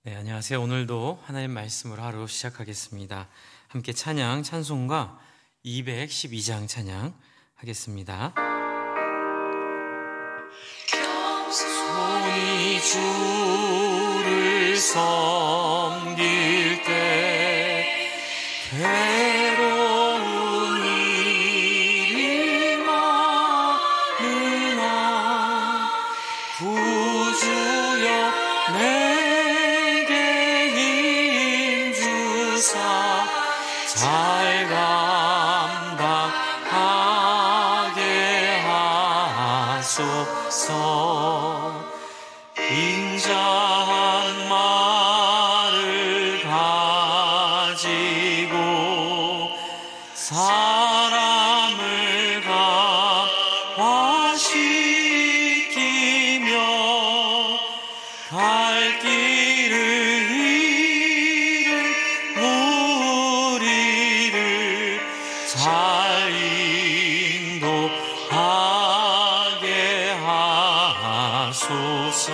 네, 안녕하세요. 오늘도 하나님 말씀으로 하루 시작하겠습니다. 함께 찬양, 찬송가 212장 찬양 하겠습니다. 겸손히 주를 섬길 때 괴로운 일이 많으나 구주여 내게 힘주사 잘 감당하게 하소서. 인자한 말을 가지고 사람을 감화시키며 갈 길을 잃은 무리를 잘 인도하게 하소서.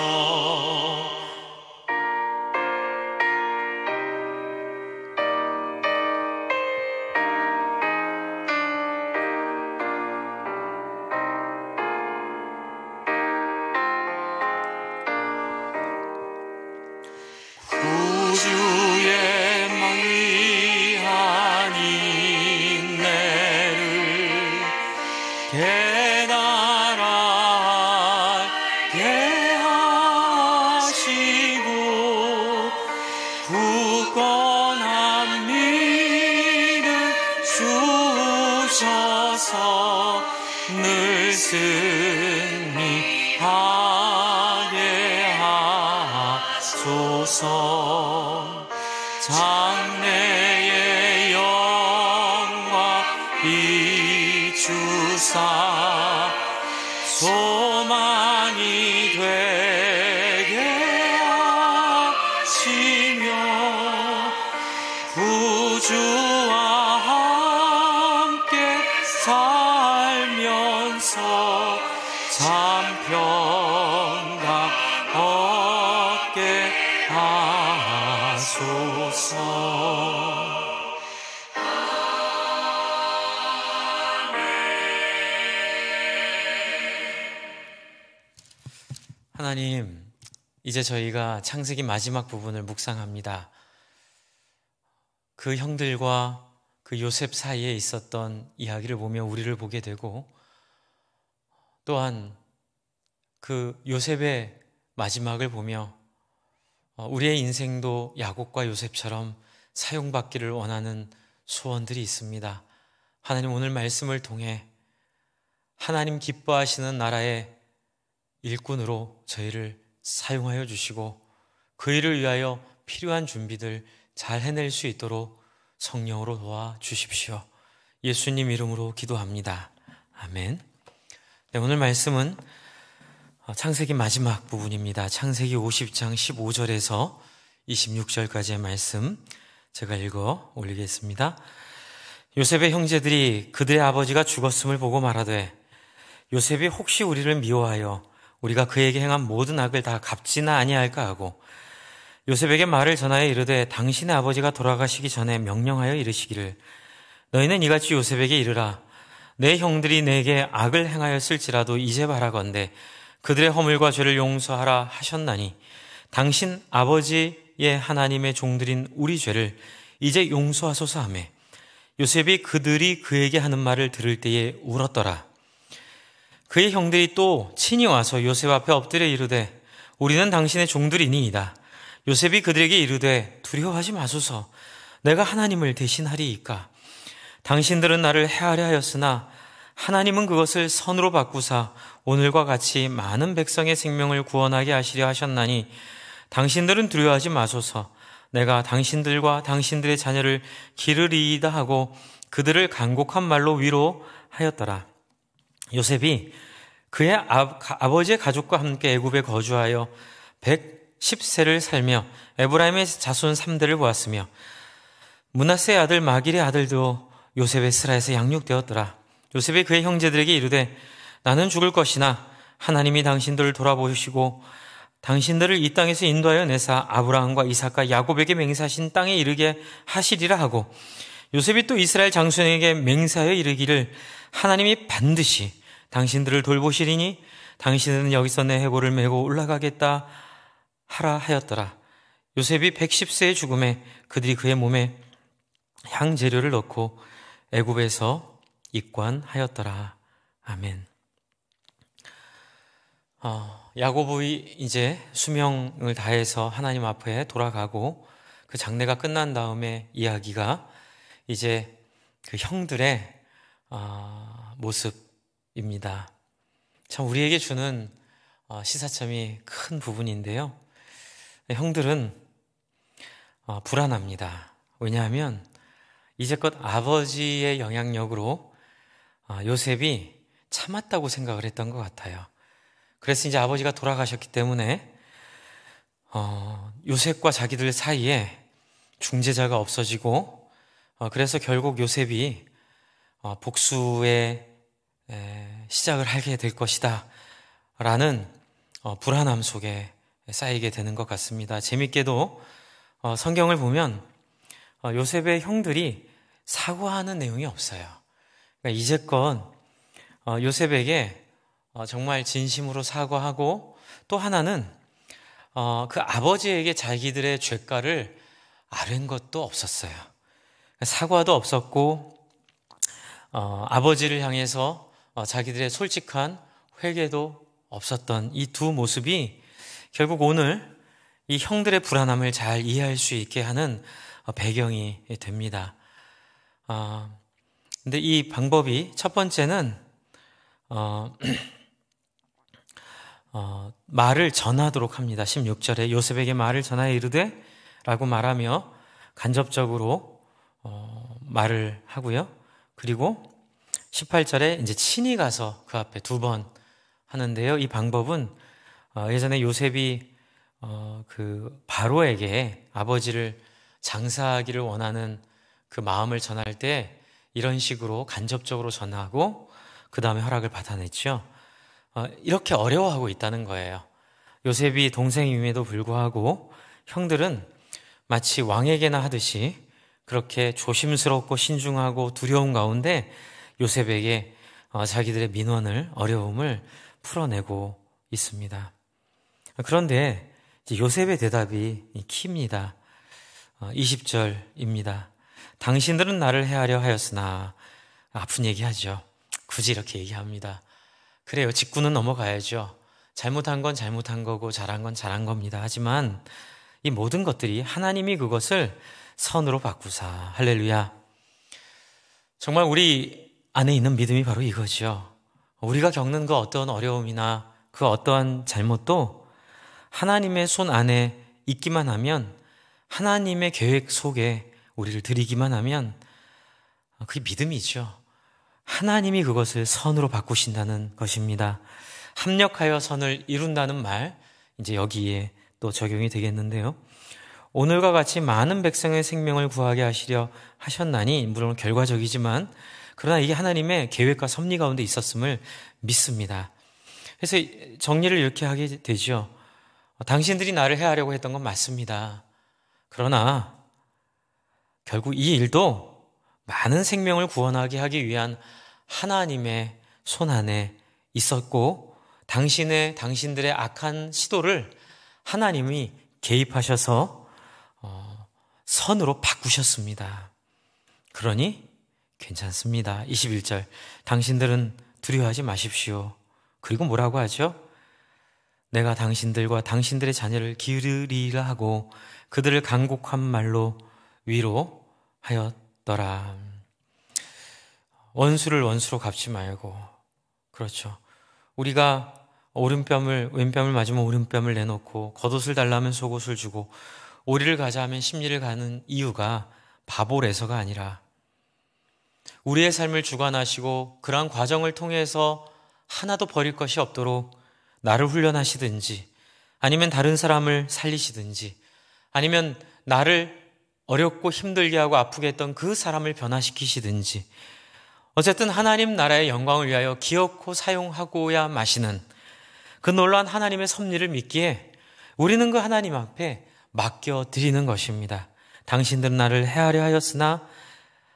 구주의 만리한 인내를 깨달게 하시고 굳건한 믿음 주셔서 늘 승리하게 하소서. 장래의 영광 비추사 소망이 되게 하시며 구주와 함께 살면서 참 평강 얻게 하소서. 하나님, 이제 저희가 창세기 마지막 부분을 묵상합니다. 그 형들과 그 요셉 사이에 있었던 이야기를 보며 우리를 보게 되고, 또한 그 요셉의 마지막을 보며 우리의 인생도 야곱과 요셉처럼 사용받기를 원하는 소원들이 있습니다. 하나님, 오늘 말씀을 통해 하나님 기뻐하시는 나라의 일꾼으로 저희를 사용하여 주시고 그 일을 위하여 필요한 준비들 잘 해낼 수 있도록 성령으로 도와주십시오. 예수님 이름으로 기도합니다. 아멘. 네, 오늘 말씀은 창세기 마지막 부분입니다. 창세기 50장 15절에서 26절까지의 말씀 제가 읽어 올리겠습니다. 요셉의 형제들이 그들의 아버지가 죽었음을 보고 말하되 요셉이 혹시 우리를 미워하여 우리가 그에게 행한 모든 악을 다 갚지나 아니할까 하고 요셉에게 말을 전하여 이르되 당신의 아버지가 돌아가시기 전에 명령하여 이르시기를 너희는 이같이 요셉에게 이르라 내 형들이 내게 악을 행하였을지라도 이제 바라건대 그들의 허물과 죄를 용서하라 하셨나니 당신 아버지의 하나님의 종들인 우리 죄를 이제 용서하소서 하매 요셉이 그들이 그에게 하는 말을 들을 때에 울었더라. 그의 형들이 또 친히 와서 요셉 앞에 엎드려 이르되 우리는 당신의 종들이니이다. 요셉이 그들에게 이르되 두려워하지 마소서. 내가 하나님을 대신하리이까. 당신들은 나를 해하려 하였으나 하나님은 그것을 선으로 바꾸사 오늘과 같이 많은 백성의 생명을 구원하게 하시려 하셨나니 당신들은 두려워하지 마소서. 내가 당신들과 당신들의 자녀를 기르리이다 하고 그들을 간곡한 말로 위로하였더라. 요셉이 그의 아버지의 가족과 함께 애굽에 거주하여 110세를 살며 에브라임의 자손 3대를 보았으며 므낫세의 아들 마길의 아들도 요셉의 스라에서 양육되었더라. 요셉이 그의 형제들에게 이르되 나는 죽을 것이나 하나님이 당신들을 돌아보시고 당신들을 이 땅에서 인도하여 내사 아브라함과 이삭과 야곱에게 맹세하신 땅에 이르게 하시리라 하고, 요셉이 또 이스라엘 장수에게 맹세하여 이르기를 하나님이 반드시 당신들을 돌보시리니 당신들은 여기서 내 해골을 메고 올라가겠다 하라 하였더라. 요셉이 110세의 죽음에 그들이 그의 몸에 향재료를 넣고 애굽에서 입관하였더라. 아멘. 야곱이 이제 수명을 다해서 하나님 앞에 돌아가고 그 장례가 끝난 다음에 이야기가 이제 그 형들의 모습입니다. 참 우리에게 주는 시사점이 큰 부분인데요. 형들은 불안합니다. 왜냐하면 이제껏 아버지의 영향력으로 요셉이 참았다고 생각을 했던 것 같아요. 그래서 이제 아버지가 돌아가셨기 때문에 요셉과 자기들 사이에 중재자가 없어지고 그래서 결국 요셉이 복수의 시작을 하게 될 것이다 라는 불안함 속에 쌓이게 되는 것 같습니다. 재밌게도 성경을 보면 요셉의 형들이 사과하는 내용이 없어요. 그러니까 이제껏 요셉에게 정말 진심으로 사과하고, 또 하나는 그 아버지에게 자기들의 죄가를 아뢰는 것도 없었어요. 사과도 없었고 아버지를 향해서 자기들의 솔직한 회개도 없었던 이 두 모습이 결국 오늘 이 형들의 불안함을 잘 이해할 수 있게 하는 배경이 됩니다. 근데 이 방법이 첫 번째는 말을 전하도록 합니다. 16절에 요셉에게 말을 전하여 이르되 라고 말하며 간접적으로 말을 하고요. 그리고 18절에 이제 친히 가서 그 앞에 2번 하는데요. 이 방법은 예전에 요셉이 그 바로에게 아버지를 장사하기를 원하는 그 마음을 전할 때 이런 식으로 간접적으로 전하고 그 다음에 허락을 받아냈죠. 이렇게 어려워하고 있다는 거예요. 요셉이 동생임에도 불구하고 형들은 마치 왕에게나 하듯이 그렇게 조심스럽고 신중하고 두려운 가운데 요셉에게 자기들의 민원을, 어려움을 풀어내고 있습니다. 그런데 요셉의 대답이 키입니다. 20절입니다. 당신들은 나를 해하려 하였으나, 아픈 얘기하죠. 굳이 이렇게 얘기합니다. 그래요. 직구는 넘어가야죠. 잘못한 건 잘못한 거고 잘한 건 잘한 겁니다. 하지만 이 모든 것들이 하나님이 그것을 선으로 바꾸사. 할렐루야. 정말 우리 안에 있는 믿음이 바로 이거죠. 우리가 겪는 그 어떤 어려움이나 그 어떠한 잘못도 하나님의 손 안에 있기만 하면, 하나님의 계획 속에 우리를 들이기만 하면 그게 믿음이죠. 하나님이 그것을 선으로 바꾸신다는 것입니다. 합력하여 선을 이룬다는 말, 이제 여기에 또 적용이 되겠는데요. 오늘과 같이 많은 백성의 생명을 구하게 하시려 하셨나니, 물론 결과적이지만 그러나 이게 하나님의 계획과 섭리 가운데 있었음을 믿습니다. 그래서 정리를 이렇게 하게 되죠. 당신들이 나를 해하려고 했던 건 맞습니다. 그러나 결국 이 일도 많은 생명을 구원하게 하기 위한 하나님의 손 안에 있었고, 당신들의 악한 시도를 하나님이 개입하셔서 선으로 바꾸셨습니다. 그러니 괜찮습니다. 21절, 당신들은 두려워하지 마십시오. 그리고 뭐라고 하죠? 내가 당신들과 당신들의 자녀를 기르리라 하고 그들을 간곡한 말로 위로하였더라. 원수를 원수로 갚지 말고, 그렇죠. 우리가 왼뺨을 맞으면 오른뺨을 내놓고, 겉옷을 달라면 속옷을 주고, 오리를 가자 하면 십리를 가는 이유가 바보래서가 아니라, 우리의 삶을 주관하시고 그러한 과정을 통해서 하나도 버릴 것이 없도록 나를 훈련하시든지, 아니면 다른 사람을 살리시든지, 아니면 나를 어렵고 힘들게 하고 아프게 했던 그 사람을 변화시키시든지, 어쨌든 하나님 나라의 영광을 위하여 기어코 사용하고야 마시는 그 놀라운 하나님의 섭리를 믿기에 우리는 그 하나님 앞에 맡겨드리는 것입니다. 당신들은 나를 해하려 하였으나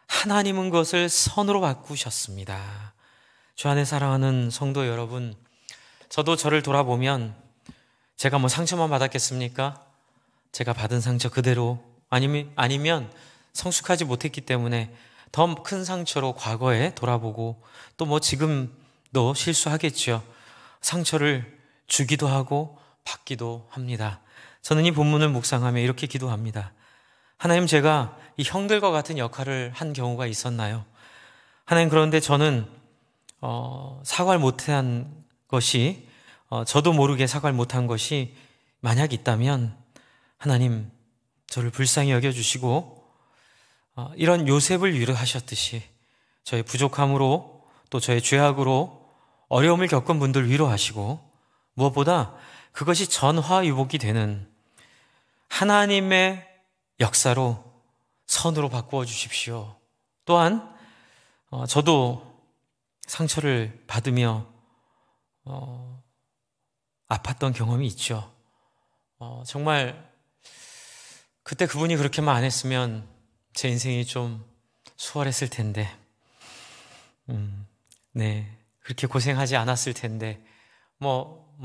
하나님은 그것을 선으로 바꾸셨습니다. 주 안에 사랑하는 성도 여러분, 저도 저를 돌아보면 제가 뭐 상처만 받았겠습니까? 제가 받은 상처 그대로 아니면 성숙하지 못했기 때문에 더 큰 상처로 과거에 돌아보고 또 뭐 지금도 실수하겠죠. 상처를 주기도 하고 받기도 합니다. 저는 이 본문을 묵상하며 이렇게 기도합니다. 하나님, 제가 이 형들과 같은 역할을 한 경우가 있었나요? 하나님, 그런데 저는 사과를 못한 것이 저도 모르게 사과를 못한 것이 만약 있다면 하나님 저를 불쌍히 여겨주시고 이런 요셉을 위로하셨듯이 저의 부족함으로 또 저의 죄악으로 어려움을 겪은 분들 위로하시고 무엇보다 그것이 전화위복이 되는 하나님의 역사로 선으로 바꾸어 주십시오. 또한 저도 상처를 받으며 아팠던 경험이 있죠. 정말 그때 그분이 그렇게만 안 했으면 제 인생이 좀 수월했을 텐데, 네, 그렇게 고생하지 않았을 텐데,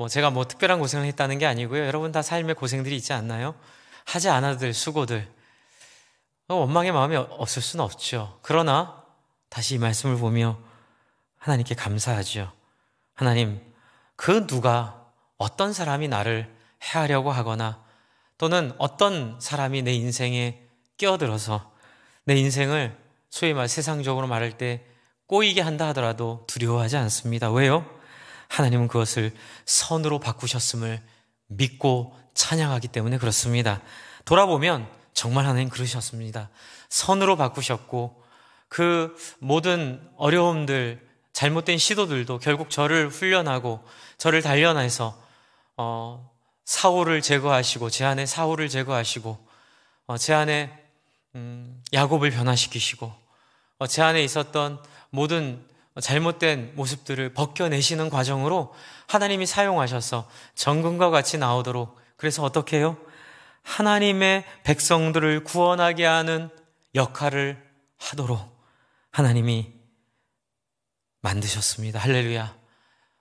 제가 특별한 고생을 했다는 게 아니고요. 여러분 다 삶에 고생들이 있지 않나요? 하지 않아도 될 수고들. 원망의 마음이 없을 수는 없죠. 그러나 다시 이 말씀을 보며 하나님께 감사하죠. 하나님, 그 누가 어떤 사람이 나를 해하려고 하거나 또는 어떤 사람이 내 인생에 끼어들어서 내 인생을 소위 세상적으로 말할 때 꼬이게 한다 하더라도 두려워하지 않습니다. 왜요? 하나님은 그것을 선으로 바꾸셨음을 믿고 찬양하기 때문에 그렇습니다. 돌아보면 정말 하나님 그러셨습니다. 선으로 바꾸셨고 그 모든 어려움들, 잘못된 시도들도 결국 저를 훈련하고 저를 단련해서 사울을 제거하시고 제 안에 사울을 제거하시고 제 안에 야곱을 변화시키시고 제 안에 있었던 모든 잘못된 모습들을 벗겨내시는 과정으로 하나님이 사용하셔서 정금과 같이 나오도록, 그래서 어떻게 해요? 하나님의 백성들을 구원하게 하는 역할을 하도록 하나님이 만드셨습니다. 할렐루야.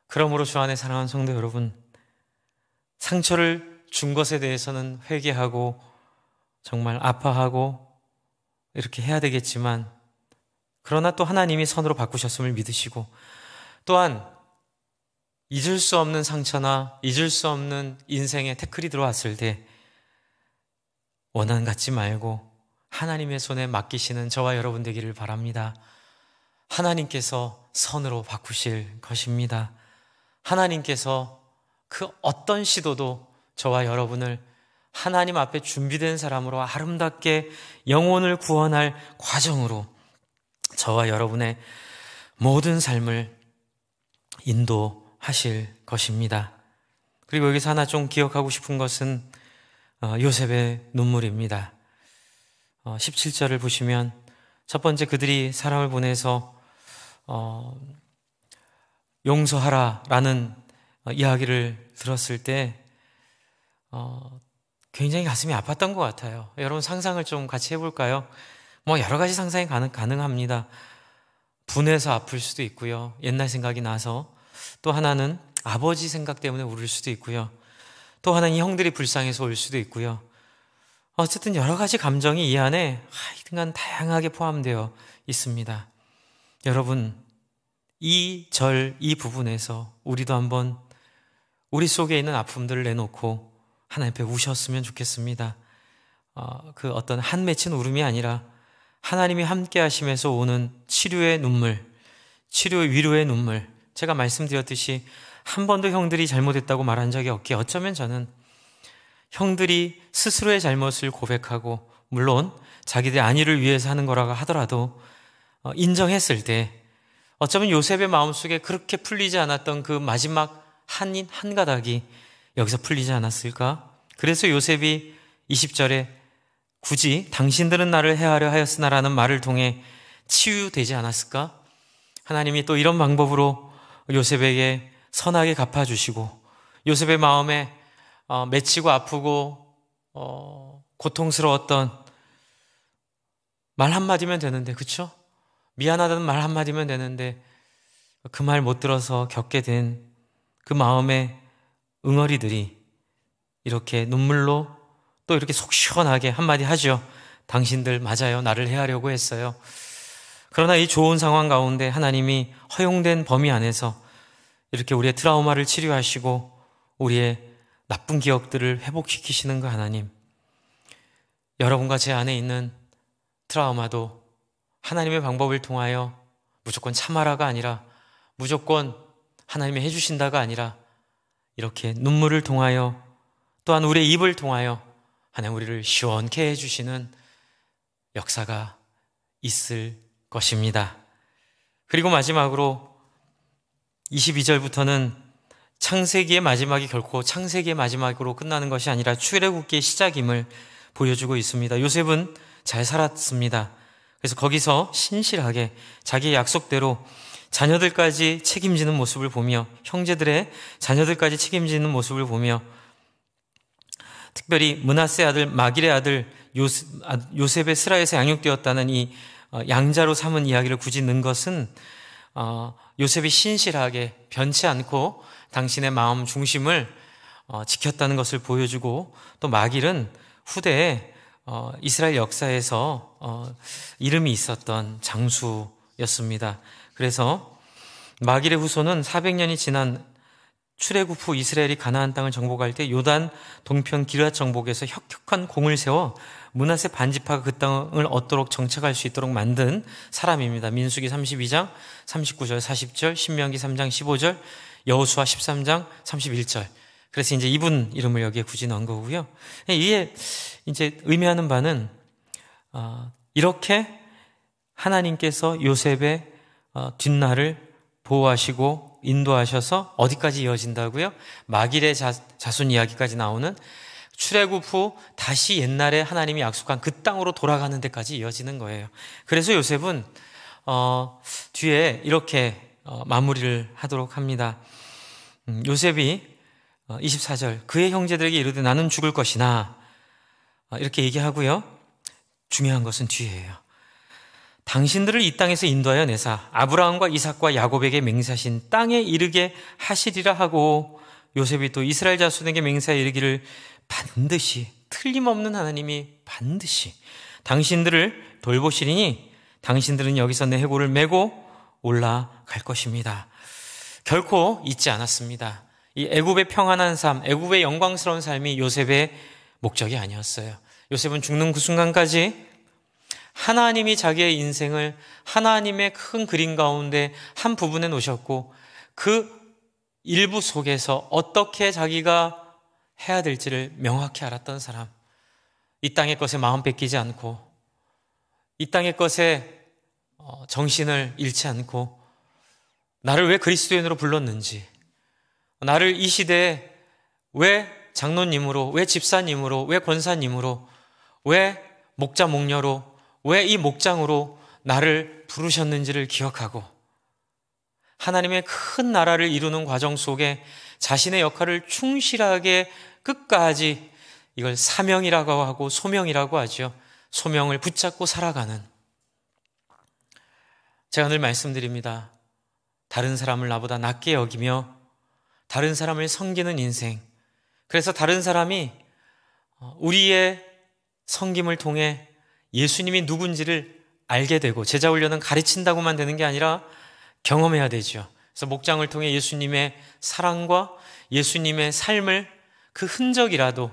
그러므로 주 안에 사랑하는 성도 여러분, 상처를 준 것에 대해서는 회개하고 정말 아파하고 이렇게 해야 되겠지만, 그러나 또 하나님이 선으로 바꾸셨음을 믿으시고, 또한 잊을 수 없는 상처나 잊을 수 없는 인생의 태클이 들어왔을 때 원한 갖지 말고 하나님의 손에 맡기시는 저와 여러분 되기를 바랍니다. 하나님께서 선으로 바꾸실 것입니다. 하나님께서 그 어떤 시도도 저와 여러분을 하나님 앞에 준비된 사람으로 아름답게 영혼을 구원할 과정으로 저와 여러분의 모든 삶을 인도하실 것입니다. 그리고 여기서 하나 좀 기억하고 싶은 것은 요셉의 눈물입니다. 17절을 보시면 첫 번째 그들이 사람을 보내서 용서하라라는 이야기를 들었을 때 굉장히 가슴이 아팠던 것 같아요. 여러분 상상을 좀 같이 해볼까요? 여러 가지 상상이 가능합니다. 분해서 아플 수도 있고요. 옛날 생각이 나서. 또 하나는 아버지 생각 때문에 울을 수도 있고요. 또 하나는 형들이 불쌍해서 울 수도 있고요. 어쨌든 여러 가지 감정이 이 안에 하여튼간 다양하게 포함되어 있습니다. 여러분, 이 부분에서 우리도 한번 우리 속에 있는 아픔들을 내놓고 하나님 앞에 우셨으면 좋겠습니다. 그 어떤 한 맺힌 울음이 아니라 하나님이 함께 하시면서 오는 치료의 눈물, 치료의 위로의 눈물. 제가 말씀드렸듯이 한 번도 형들이 잘못했다고 말한 적이 없기에 어쩌면 저는 형들이 스스로의 잘못을 고백하고, 물론 자기들의 안위를 위해서 하는 거라고 하더라도 인정했을 때 어쩌면 요셉의 마음속에 그렇게 풀리지 않았던 그 마지막 한 가닥이 여기서 풀리지 않았을까? 그래서 요셉이 20절에 굳이 당신들은 나를 해하려 하였으나라는 말을 통해 치유되지 않았을까? 하나님이 또 이런 방법으로 요셉에게 선하게 갚아주시고 요셉의 마음에 맺히고 아프고 고통스러웠던 말 한마디면 되는데, 그쵸? 미안하다는 말 한마디면 되는데 그 말 못 들어서 겪게 된 그 마음의 응어리들이 이렇게 눈물로 또 이렇게 속 시원하게 한마디 하죠. 당신들 맞아요. 나를 해하려고 했어요. 그러나 이 좋은 상황 가운데 하나님이 허용된 범위 안에서 이렇게 우리의 트라우마를 치료하시고 우리의 나쁜 기억들을 회복시키시는 그 하나님, 여러분과 제 안에 있는 트라우마도 하나님의 방법을 통하여 무조건 참아라가 아니라, 무조건 하나님이 해주신다가 아니라 이렇게 눈물을 통하여, 또한 우리의 입을 통하여 하나님 우리를 시원케 해주시는 역사가 있을 것입니다. 그리고 마지막으로 22절부터는 창세기의 마지막이 결코 창세기의 마지막으로 끝나는 것이 아니라 출애굽기의 시작임을 보여주고 있습니다. 요셉은 잘 살았습니다. 그래서 거기서 신실하게 자기의 약속대로 자녀들까지 책임지는 모습을 보며, 형제들의 자녀들까지 책임지는 모습을 보며, 특별히 므낫세 아들 마길의 아들 요셉의 스라에서 양육되었다는 이 양자로 삼은 이야기를 굳이 넣은 것은 요셉이 신실하게 변치 않고 당신의 마음 중심을 지켰다는 것을 보여주고, 또 마길은 후대에 이스라엘 역사에서 이름이 있었던 장수였습니다. 그래서 마길의 후손은 400년이 지난 출애굽 후 이스라엘이 가나안 땅을 정복할 때 요단 동편 기럇 정복에서 혁혁한 공을 세워 므낫세 반지파가 그 땅을 얻도록 정착할 수 있도록 만든 사람입니다. 민수기 32장 39절 40절, 신명기 3장 15절, 여호수아 13장 31절. 그래서 이제 이분 이름을 여기에 굳이 넣은 거고요. 이게 이제 의미하는 바는 이렇게 하나님께서 요셉의 뒷날을 보호하시고 인도하셔서 어디까지 이어진다고요? 마길의 자손 이야기까지 나오는 출애굽 후 다시 옛날에 하나님이 약속한 그 땅으로 돌아가는 데까지 이어지는 거예요. 그래서 요셉은 뒤에 이렇게 마무리를 하도록 합니다. 요셉이 24절 그의 형제들에게 이르되 나는 죽을 것이나, 이렇게 얘기하고요. 중요한 것은 뒤에예요. 당신들을 이 땅에서 인도하여 내사 아브라함과 이삭과 야곱에게 맹세하신 땅에 이르게 하시리라 하고, 요셉이 또 이스라엘 자손에게 맹세하여 이르기를 반드시, 틀림없는 하나님이 반드시 당신들을 돌보시리니 당신들은 여기서 내 해골을 메고 올라갈 것입니다. 결코 잊지 않았습니다. 이 애굽의 평안한 삶, 애굽의 영광스러운 삶이 요셉의 목적이 아니었어요. 요셉은 죽는 그 순간까지 하나님이 자기의 인생을 하나님의 큰 그림 가운데 한 부분에 놓으셨고, 그 일부 속에서 어떻게 자기가 해야 될지를 명확히 알았던 사람, 이 땅의 것에 마음 뺏기지 않고 이 땅의 것에 정신을 잃지 않고, 나를 왜 그리스도인으로 불렀는지, 나를 이 시대에 왜 장로님으로, 왜 집사님으로, 왜 권사님으로, 왜 목자 목녀로, 왜 이 목장으로 나를 부르셨는지를 기억하고, 하나님의 큰 나라를 이루는 과정 속에 자신의 역할을 충실하게 끝까지, 이걸 사명이라고 하고 소명이라고 하죠. 소명을 붙잡고 살아가는. 제가 늘 말씀드립니다. 다른 사람을 나보다 낮게 여기며 다른 사람을 섬기는 인생. 그래서 다른 사람이 우리의 섬김을 통해 예수님이 누군지를 알게 되고, 제자 훈련은 가르친다고만 되는 게 아니라 경험해야 되죠. 그래서 목장을 통해 예수님의 사랑과 예수님의 삶을, 그 흔적이라도,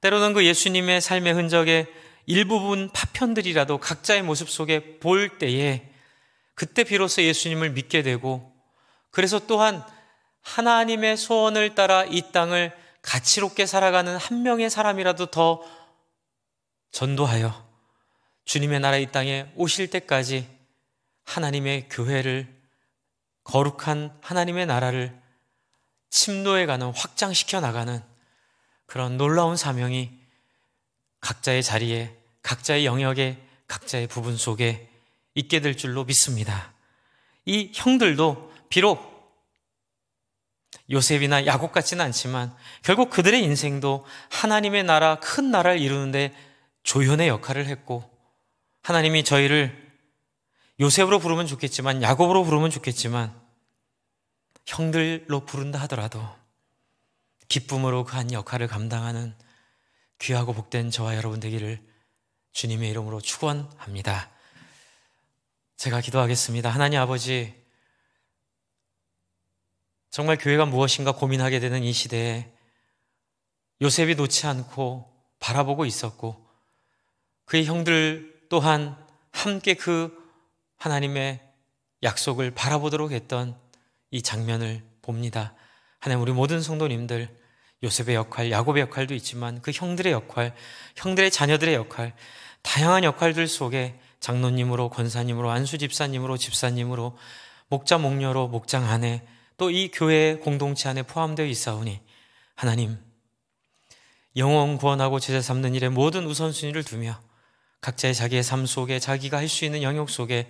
때로는 그 예수님의 삶의 흔적의 일부분 파편들이라도 각자의 모습 속에 볼 때에, 그때 비로소 예수님을 믿게 되고, 그래서 또한 하나님의 소원을 따라 이 땅을 가치롭게 살아가는 한 명의 사람이라도 더 전도하여 주님의 나라 이 땅에 오실 때까지 하나님의 교회를, 거룩한 하나님의 나라를 침노해가는, 확장시켜 나가는 그런 놀라운 사명이 각자의 자리에, 각자의 영역에, 각자의 부분 속에 있게 될 줄로 믿습니다. 이 형들도 비록 요셉이나 야곱 같지는 않지만 결국 그들의 인생도 하나님의 나라, 큰 나라를 이루는데 조연의 역할을 했고, 하나님이 저희를 요셉으로 부르면 좋겠지만, 야곱으로 부르면 좋겠지만, 형들로 부른다 하더라도 기쁨으로 그 한 역할을 감당하는 귀하고 복된 저와 여러분 되기를 주님의 이름으로 축원합니다. 제가 기도하겠습니다. 하나님 아버지, 정말 교회가 무엇인가 고민하게 되는 이 시대에 요셉이 놓지 않고 바라보고 있었고, 그의 형들 또한 함께 그 하나님의 약속을 바라보도록 했던 이 장면을 봅니다. 하나님, 우리 모든 성도님들, 요셉의 역할, 야곱의 역할도 있지만 그 형들의 역할, 형들의 자녀들의 역할, 다양한 역할들 속에 장로님으로, 권사님으로, 안수 집사님으로, 집사님으로, 목자, 목녀로, 목장 안에, 또 이 교회 공동체 안에 포함되어 있사오니 하나님, 영혼 구원하고 제자 삼는 일에 모든 우선순위를 두며 각자의 자기의 삶 속에 자기가 할 수 있는 영역 속에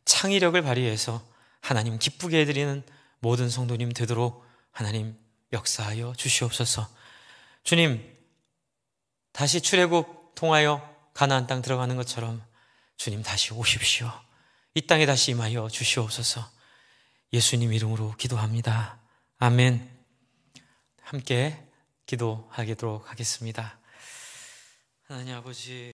창의력을 발휘해서 하나님 기쁘게 해드리는 모든 성도님 되도록 하나님 역사하여 주시옵소서. 주님, 다시 출애굽 통하여 가나안 땅 들어가는 것처럼 주님 다시 오십시오. 이 땅에 다시 임하여 주시옵소서. 예수님 이름으로 기도합니다. 아멘. 함께 기도하도록 하겠습니다. 하나님 아버지,